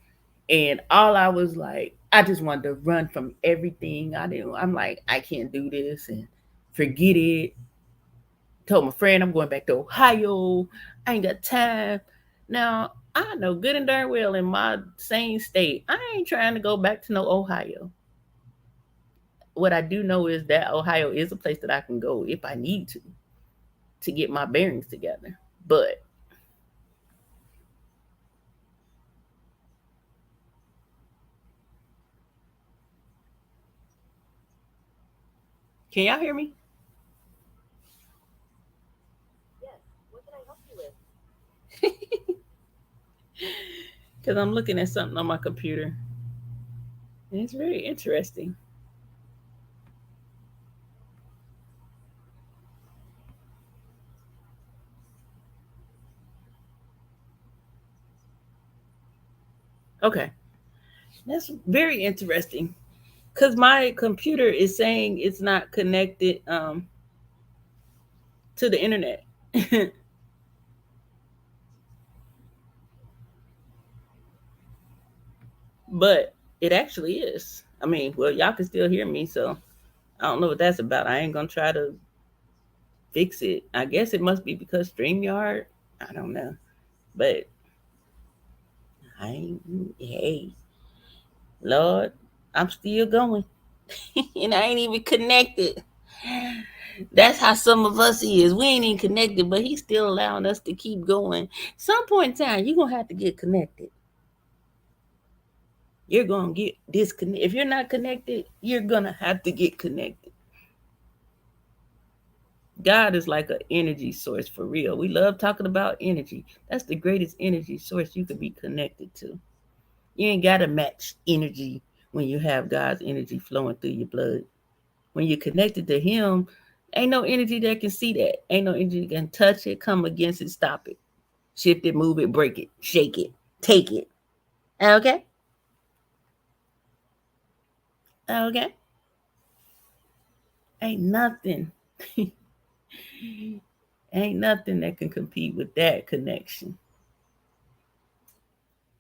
And all I was like, I just wanted to run from everything. I'm like, I can't do this and forget it. Told my friend I'm going back to Ohio. I ain't got time. Now, I know good and darn well in my same state, I ain't trying to go back to no Ohio. What I do know is that Ohio is a place that I can go if I need to get my bearings together. But Can y'all hear me? Because I'm looking at something on my computer. And it's very interesting. Okay. That's very interesting. Because my computer is saying it's not connected to the internet. But it actually is. I mean, well, y'all can still hear me, so I don't know what that's about. I ain't gonna try to fix it. I guess it must be because StreamYard. I don't know. But I ain't, hey, Lord, I'm still going. And I ain't even connected. That's how some of us is. We ain't even connected, but he's still allowing us to keep going. Some point in time, you're gonna have to get connected. You're gonna get disconnected. If you're not connected, you're gonna have to get connected. God is like an energy source for real. We love talking about energy. That's the greatest energy source you could be connected to. You ain't gotta match energy when you have God's energy flowing through your blood. When you're connected to Him, ain't no energy that can see that. Ain't no energy that can touch it, come against it, stop it, shift it, move it, break it, shake it, take it. Okay? Okay? Ain't nothing. Ain't nothing that can compete with that connection.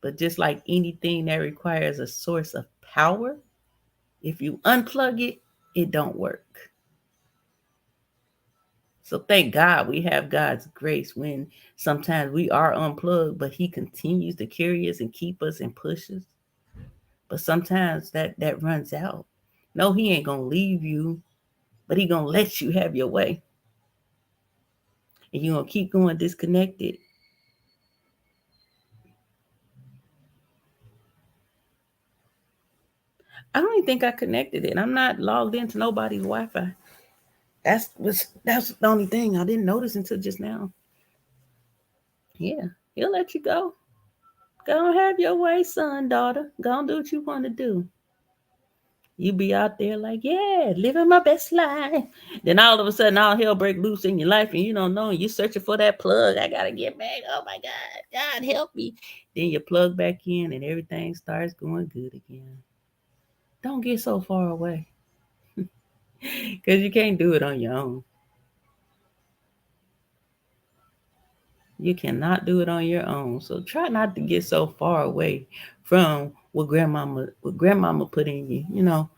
But just like anything that requires a source of power, if you unplug it, it don't work. So thank God we have God's grace when sometimes we are unplugged, but He continues to carry us and keep us and push us. But sometimes that runs out. No, He ain't gonna leave you, but He gonna let you have your way, and you gonna keep going disconnected. I don't even think I connected it. I'm not logged into nobody's Wi-Fi. That's the only thing I didn't notice until just now. Yeah, He'll let you go. Go and have your way, son, daughter. Go and do what you want to do. You be out there like, yeah, living my best life. Then all of a sudden, all hell break loose in your life, and you don't know. And you're searching for that plug. I gotta get back. Oh my God, God help me. Then you plug back in, and everything starts going good again. Don't get so far away, because you can't do it on your own. You cannot do it on your own. So try not to get so far away from what grandmama put in you. You know,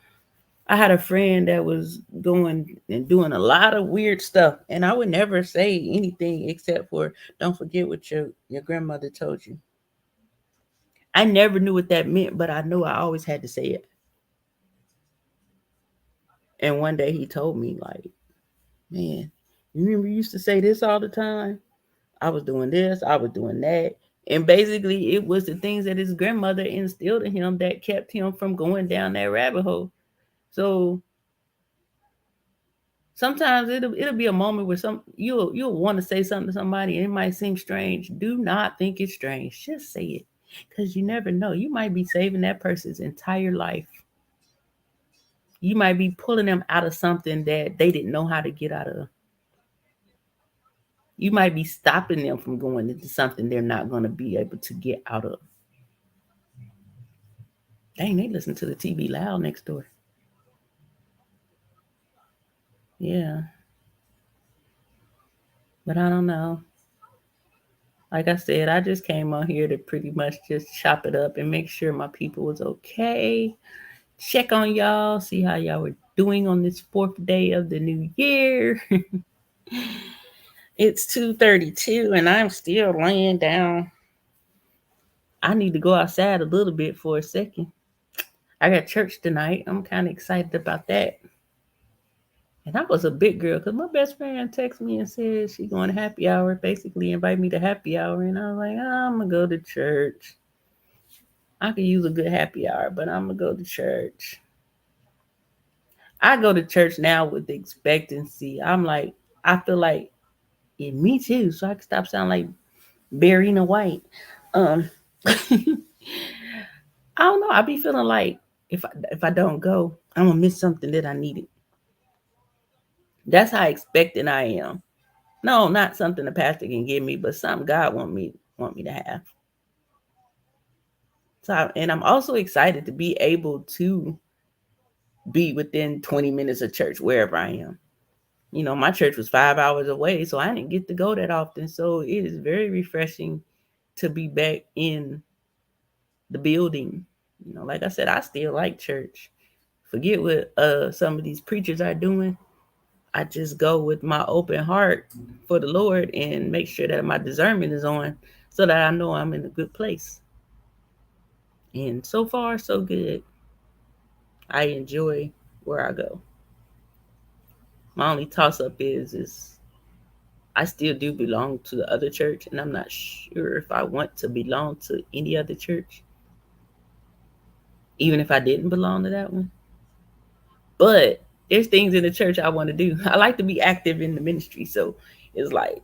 I had a friend that was going and doing a lot of weird stuff, and I would never say anything except for don't forget what your grandmother told you. I never knew what that meant, but I knew I always had to say it. And one day he told me, like, man, you remember you used to say this all the time? I was doing this, I was doing that. And basically, it was the things that his grandmother instilled in him that kept him from going down that rabbit hole. So sometimes it'll be a moment where you'll want to say something to somebody and it might seem strange. Do not think it's strange. Just say it. Because you never know. You might be saving that person's entire life. You might be pulling them out of something that they didn't know how to get out of. You might be stopping them from going into something they're not going to be able to get out of. Dang, they listen to the TV loud next door. Yeah, but I don't know. Like I said, I just came on here to pretty much just chop it up and make sure my people was okay. Check on y'all, see how y'all were doing on this fourth day of the new year. It's 2:32 and I'm still laying down. I need to go outside a little bit for a second. I got church tonight. I'm kind of excited about that. And I was a big girl because my best friend texted me and said she going to happy hour, basically invite me to happy hour. And I was like, oh, I'm going to go to church. I could use a good happy hour, but I'm going to go to church. I go to church now with expectancy. I'm like, I feel like, yeah, me too. So I can stop sounding like Barry White. Um, I don't know. I be feeling like if I don't go, I'm gonna miss something that I needed. That's how expectant I am. No, not something the pastor can give me, but something God want me to have. And I'm also excited to be able to be within 20 minutes of church wherever I am. You know, my church was 5 hours away, so I didn't get to go that often. So it is very refreshing to be back in the building. You know, like I said, I still like church. Forget what some of these preachers are doing. I just go with my open heart for the Lord and make sure that my discernment is on so that I know I'm in a good place. And so far, so good. I enjoy where I go. My only toss up is I still do belong to the other church, and I'm not sure if I want to belong to any other church, even if I didn't belong to that one. But there's things in the church I want to do. I like to be active in the ministry, so it's like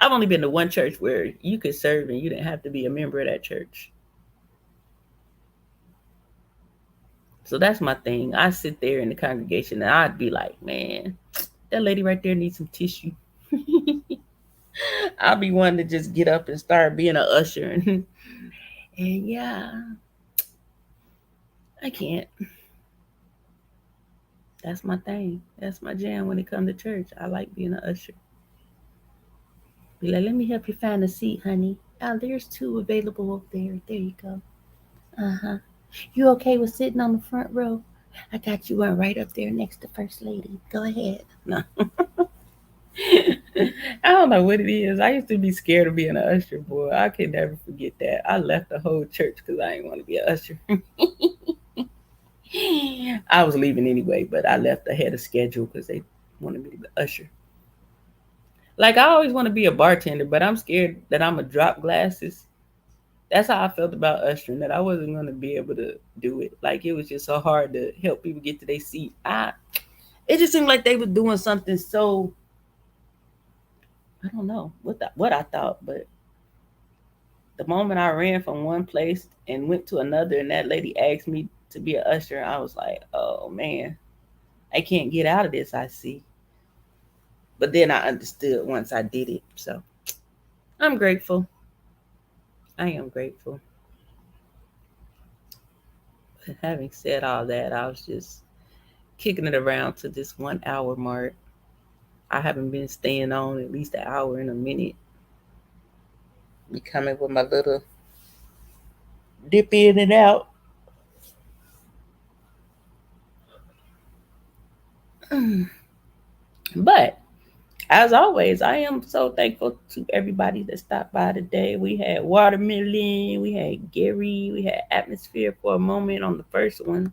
I've only been to one church where you could serve and you didn't have to be a member of that church. So that's my thing. I sit there in the congregation and I'd be like, man, that lady right there needs some tissue. I'll be one to just get up and start being an usher. And yeah, I can't. That's my thing. That's my jam when it comes to church. I like being an usher. Be like, let me help you find a seat, honey. Oh, there's two available over there. There you go. Uh-huh. You okay with sitting on the front row? I got you one right up there next to First Lady. Go ahead. No. I don't know what it is. I used to be scared of being an usher, boy. I can never forget that. I left the whole church because I didn't want to be an usher. I was leaving anyway, but I left ahead of schedule because they wanted me to be an usher. Like I always want to be a bartender, but I'm scared that I'm gonna drop glasses. That's how I felt about ushering, that I wasn't gonna be able to do it. Like it was just so hard to help people get to their seat. It just seemed like they were doing something so I don't know what I thought, but the moment I ran from one place and went to another, and that lady asked me to be an usher, I was like, oh man, I can't get out of this. I see. But then I understood once I did it. So I'm grateful. I am grateful. But having said all that, I was just kicking it around to this 1 hour mark. I haven't been staying on at least an hour in a minute. Be coming with my little dip in and out. But as always, I am so thankful to everybody that stopped by today. We had Watermelon, we had Gary, we had Atmosphere for a moment on the first one.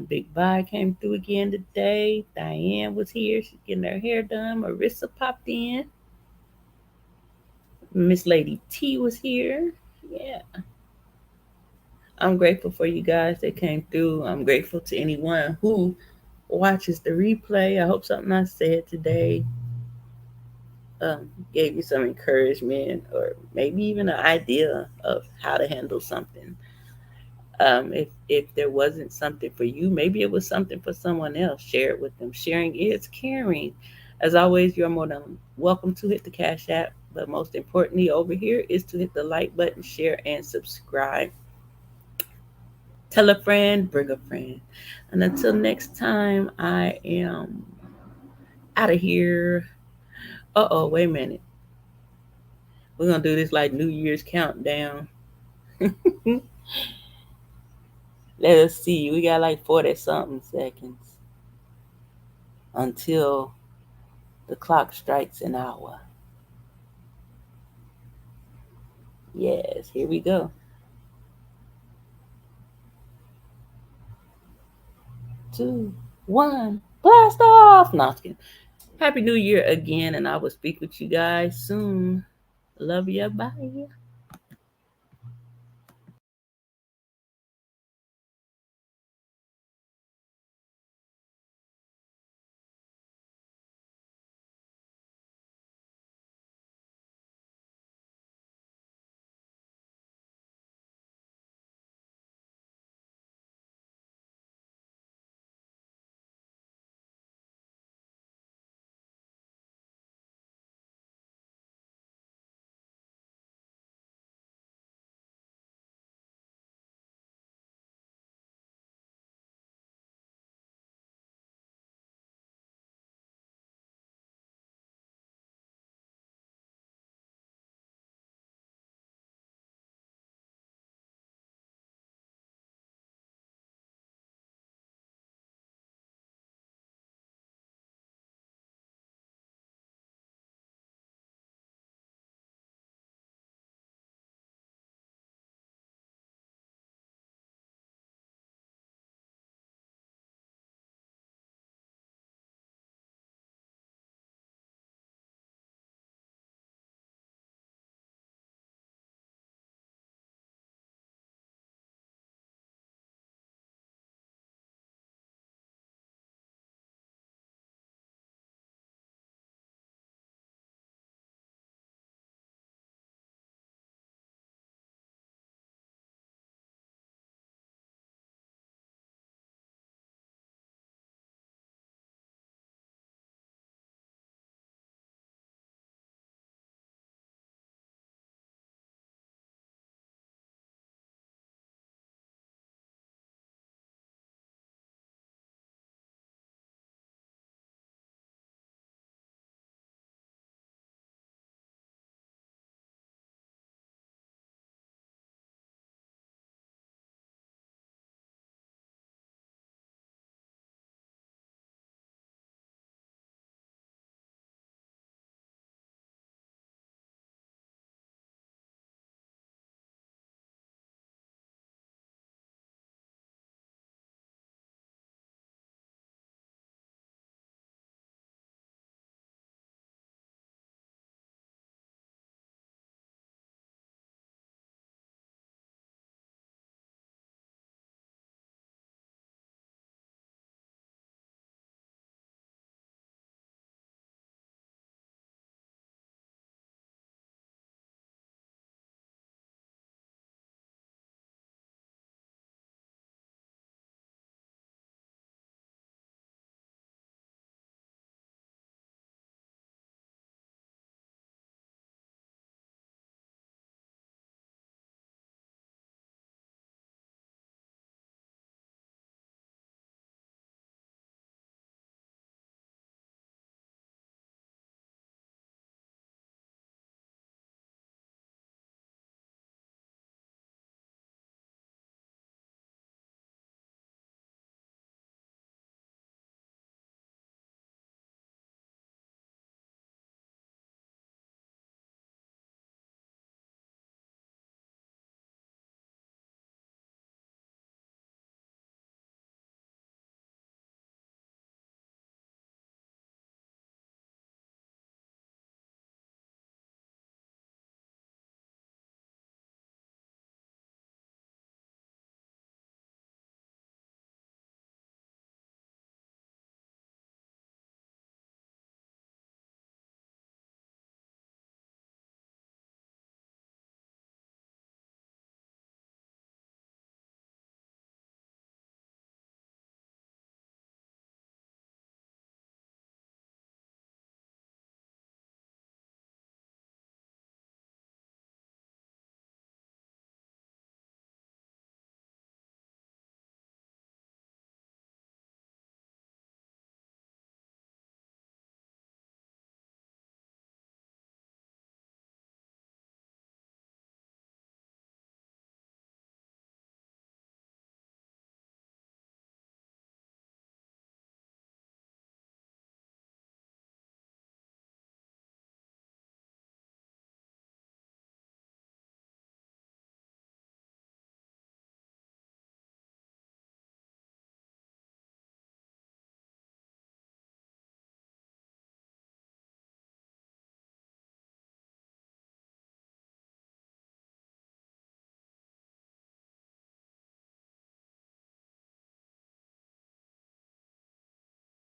Big Vi came through again today. Diane was here. She's getting her hair done. Marissa popped in. Miss Lady T was here. Yeah. I'm grateful for you guys that came through. I'm grateful to anyone who watches the replay. I hope something I said today gave you some encouragement or maybe even an idea of how to handle something. If there wasn't something for you, maybe it was something for someone else. Share it with them. Sharing is caring. As always, you're more than welcome to hit the Cash App, but most importantly, over here is to hit the like button, share, and subscribe. Tell a friend, bring a friend. And until next time, I am out of here. Wait a minute. We're going to do this like New Year's countdown. Let us see. We got like 40 something seconds until the clock strikes an hour. Yes, here we go. 2, 1, blast off. No, Happy New Year again, and I will speak with you guys soon. Love you. Bye.